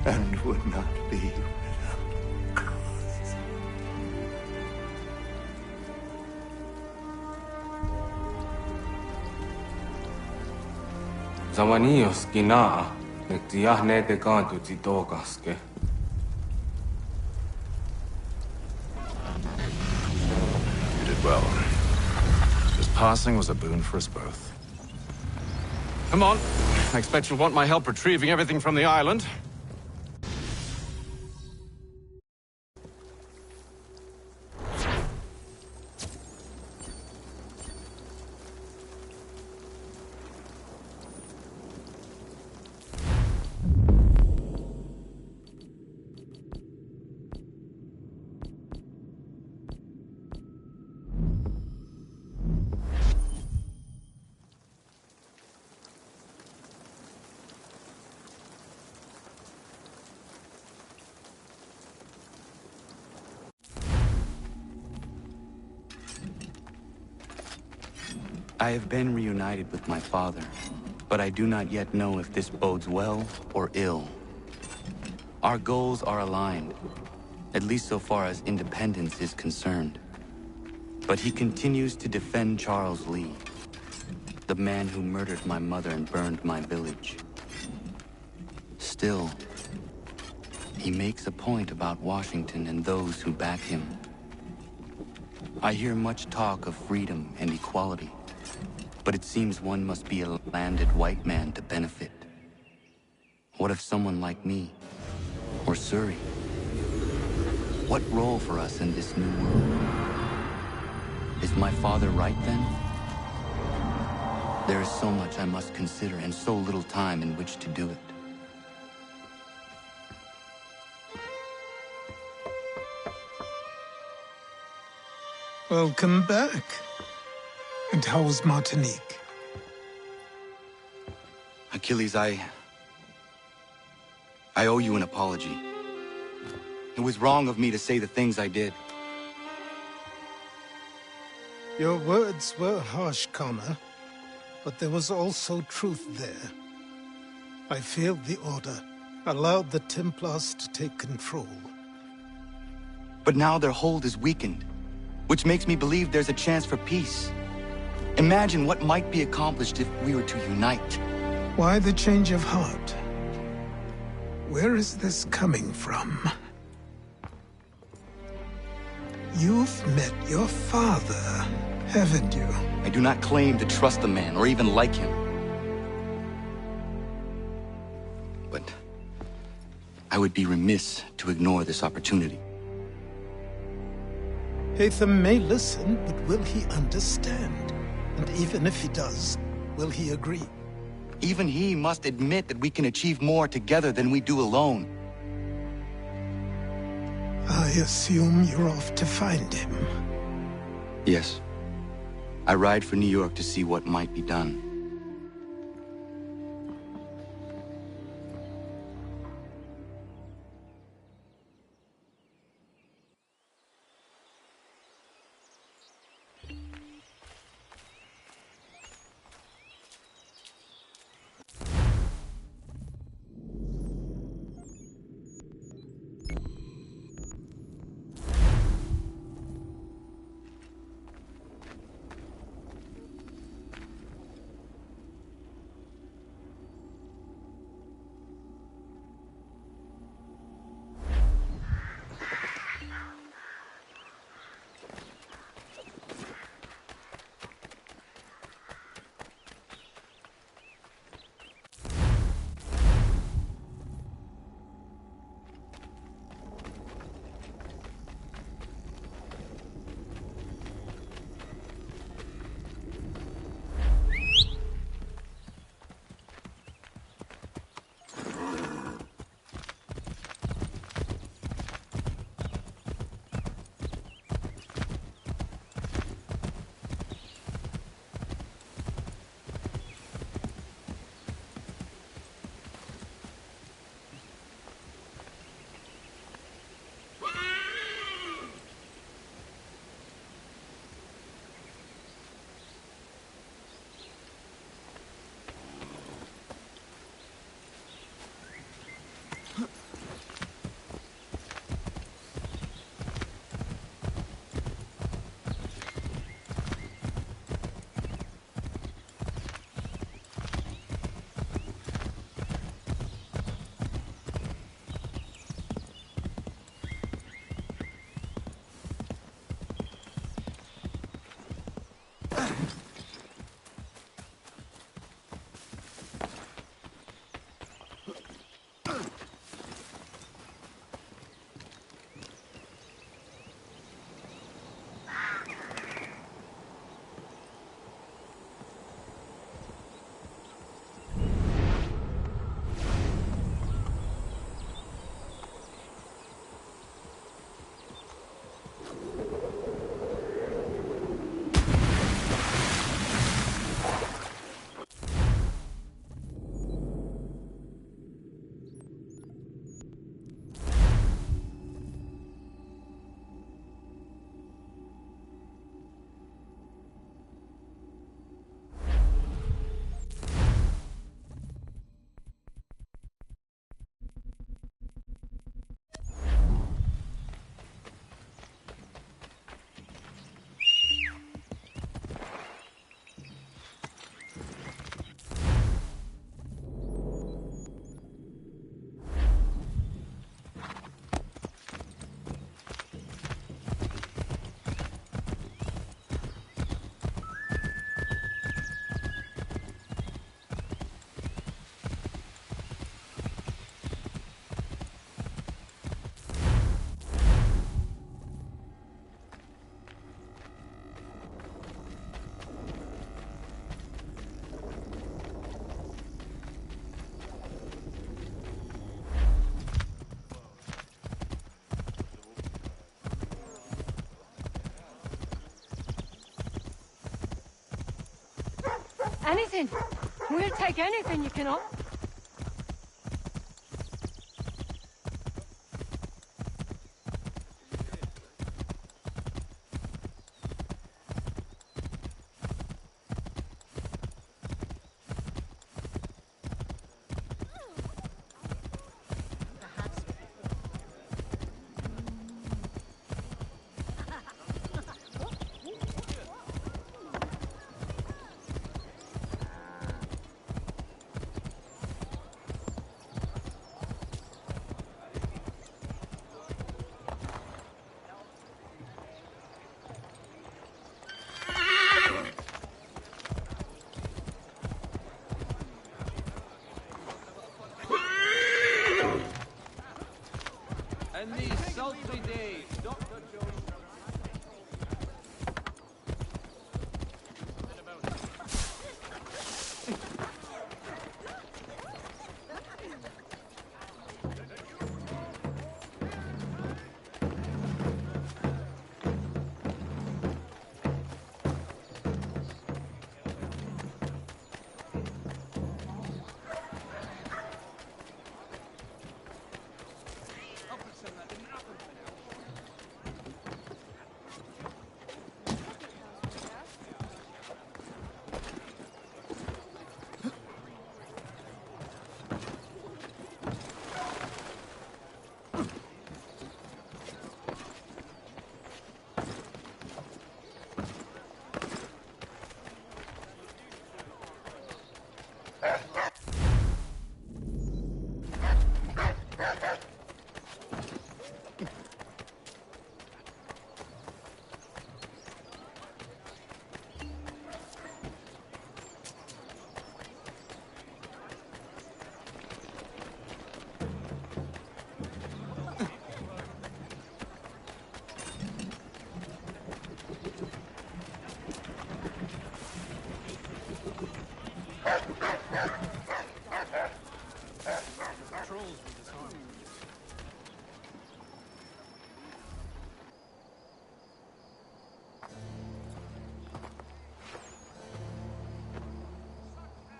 and would not be without cause. Zawanios gina, nektiahne de gantu titogaske. You did well. This passing was a boon for us both. Come on. I expect you'll want my help retrieving everything from the island. I have been reunited with my father, but I do not yet know if this bodes well or ill. Our goals are aligned, at least so far as independence is concerned. But he continues to defend Charles Lee, the man who murdered my mother and burned my village. Still, he makes a point about Washington and those who back him. I hear much talk of freedom and equality, but it seems one must be a landed white man to benefit. What if someone like me, or Surrey? What role for us in this new world? Is my father right then? There is so much I must consider and so little time in which to do it. Welcome back. And how's Martinique? Achilles, I owe you an apology. It was wrong of me to say the things I did. Your words were harsh, Connor, but there was also truth there. I failed the Order, allowed the Templars to take control. But now their hold is weakened, which makes me believe there's a chance for peace. Imagine what might be accomplished if we were to unite. Why the change of heart? Where is this coming from? You've met your father, haven't you? I do not claim to trust the man or even like him. But I would be remiss to ignore this opportunity. Hatham may listen, but will he understand? And even if he does, will he agree? Even he must admit that we can achieve more together than we do alone. I assume you're off to find him. Yes. I ride for New York to see what might be done. Anything. We'll take anything, you know. And these sultry days, Dr. Jones...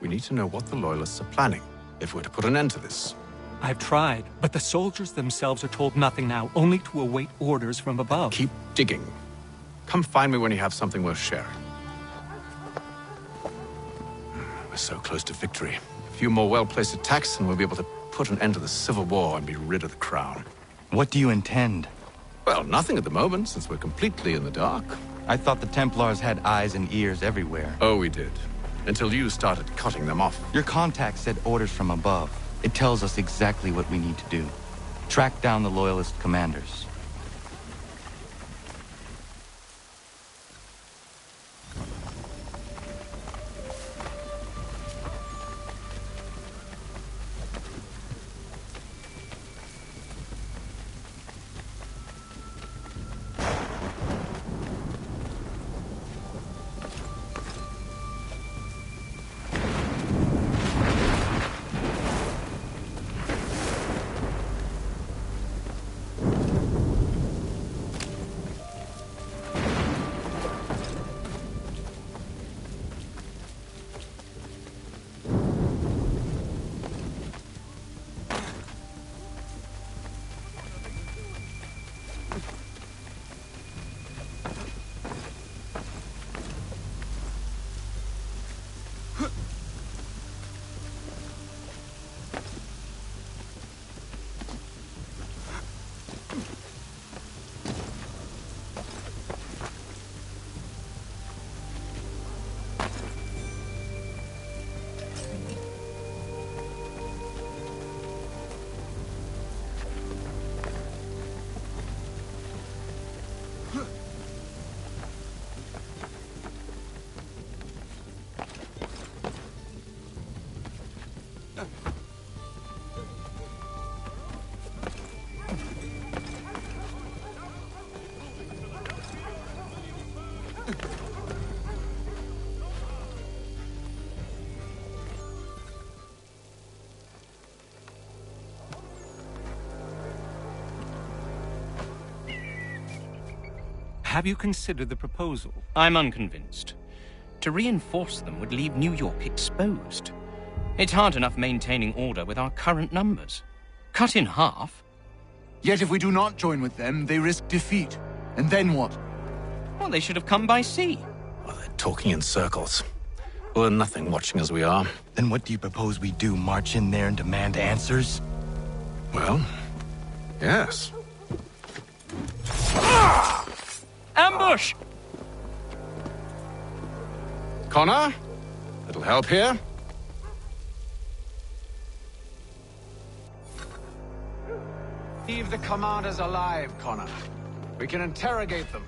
We need to know what the Loyalists are planning, if we're to put an end to this. I've tried, but the soldiers themselves are told nothing now, only to await orders from above. Keep digging. Come find me when you have something worth sharing. We're so close to victory. A few more well-placed attacks and we'll be able to put an end to the Civil War and be rid of the Crown. What do you intend? Well, nothing at the moment, since we're completely in the dark. I thought the Templars had eyes and ears everywhere. Oh, we did. Until you started cutting them off. Your contact said orders from above. It tells us exactly what we need to do. Track down the Loyalist commanders. Have you considered the proposal? I'm unconvinced. To reinforce them would leave New York exposed. It's hard enough maintaining order with our current numbers. Cut in half. Yet if we do not join with them, they risk defeat. And then what? Well, they should have come by sea. Talking in circles. We're nothing watching as we are. Then what do you propose we do? March in there and demand answers? Well, yes. Ambush! Connor? Little help here? Leave the commanders alive, Connor. We can interrogate them.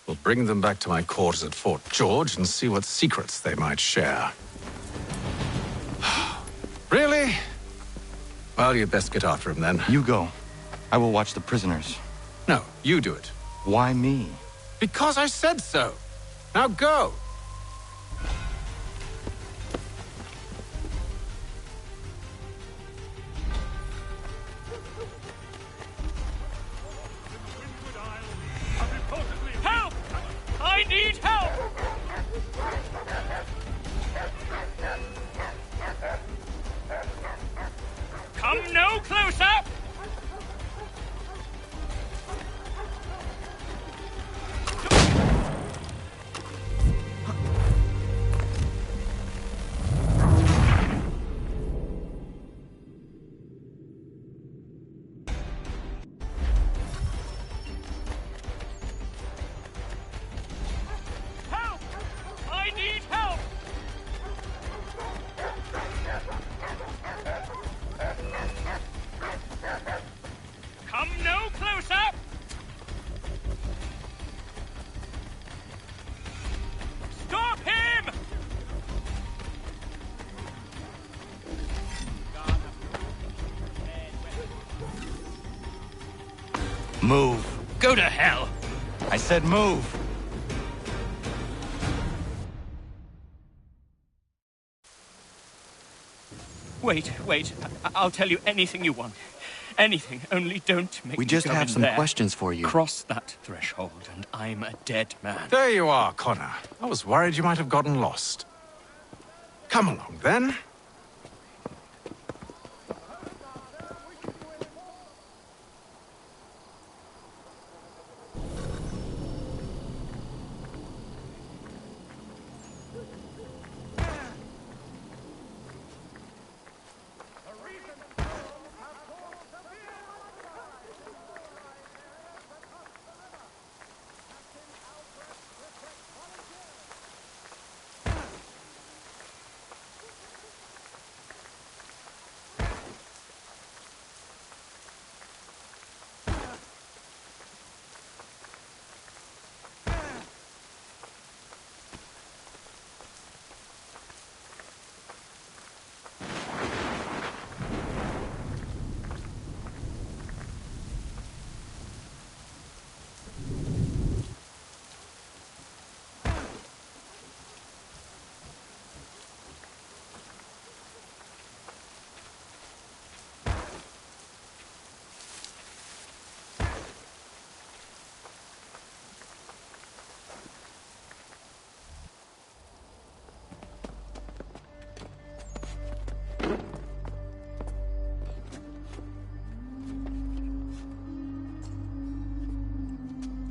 We'll bring them back to my quarters at Fort George and see what secrets they might share. Really? Well, you'd best get after him then. You go. I will watch the prisoners. No, you do it. Why me? Because I said so. Now go. Help! I need help! Come no closer! Help! I need help! Come no closer! Stop him! Move. Go to hell! I said move. Wait. I'll tell you anything you want. Anything, only don't make We me just go have in some there. questions for you. Cross that threshold, and I'm a dead man. There you are, Connor. I was worried you might have gotten lost. Come along, then.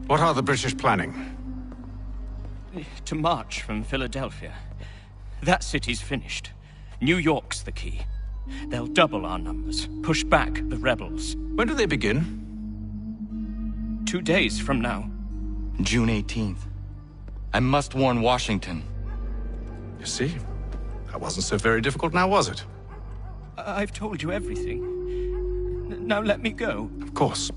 What are the British planning? To march from Philadelphia. That city's finished. New York's the key. They'll double our numbers, push back the rebels. When do they begin? 2 days from now. June 18th. I must warn Washington. You see? That wasn't so very difficult now, was it? I've told you everything. Now let me go. Of course.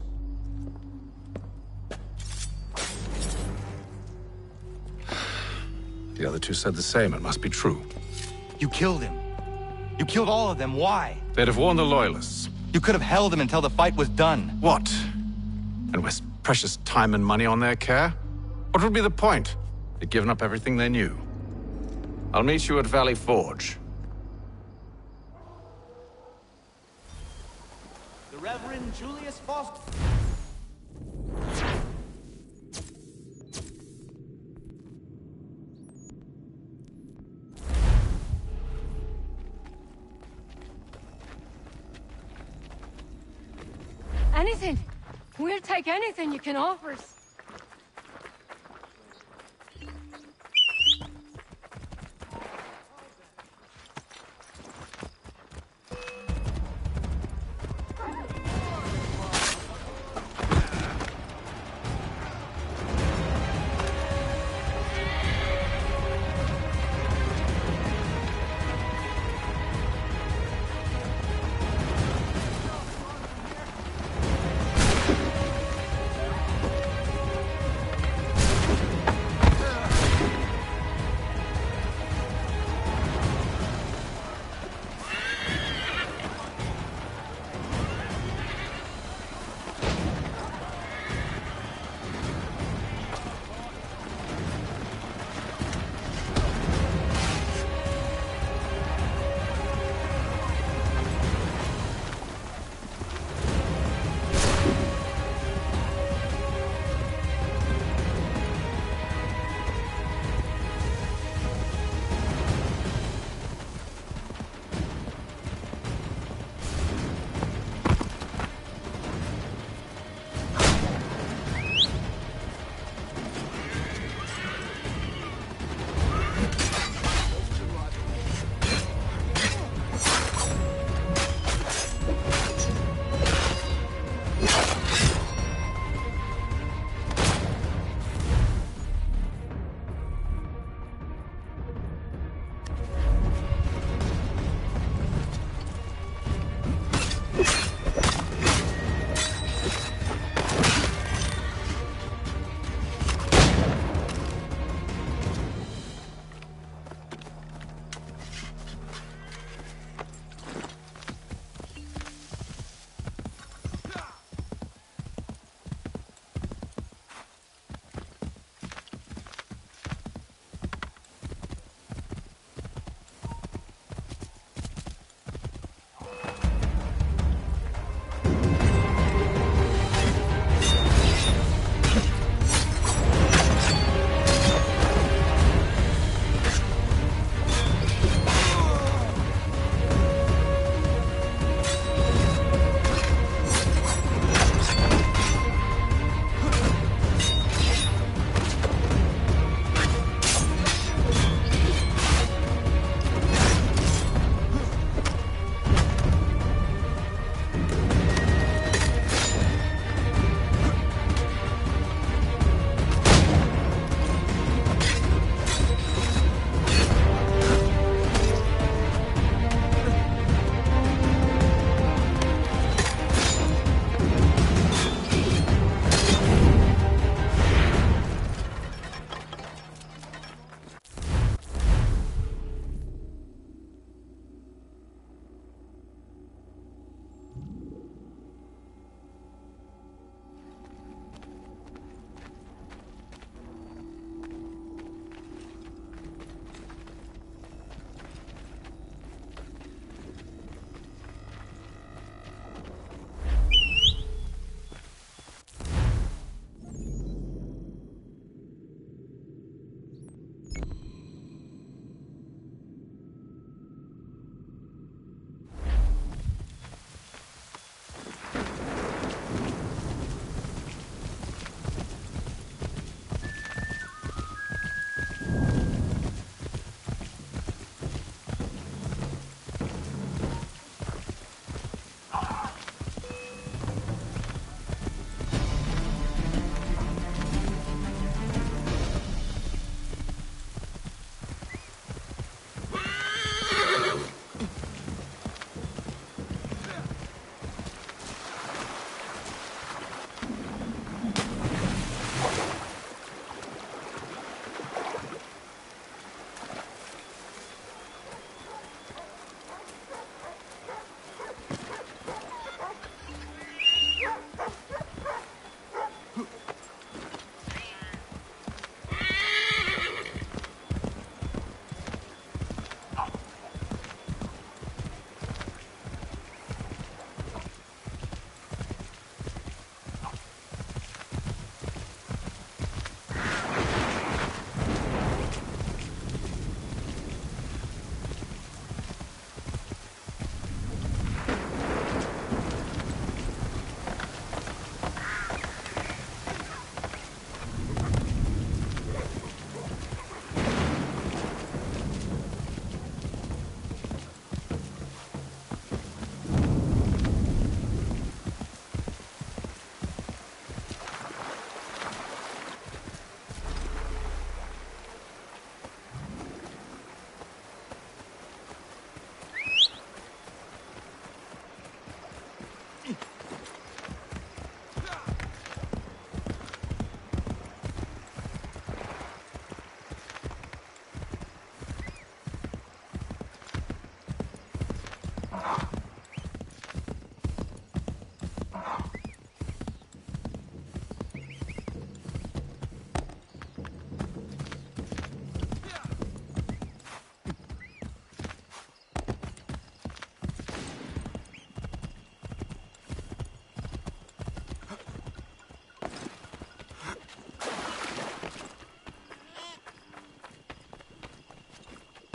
The other two said the same. It must be true. You killed him. You killed all of them. Why? They'd have warned the Loyalists. You could have held him until the fight was done. What? And waste precious time and money on their care? What would be the point? They'd given up everything they knew. I'll meet you at Valley Forge. The Reverend Julius Foster. Anything. We'll take anything you can offer us.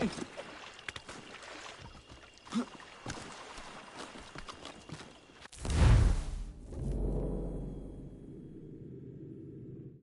Hey.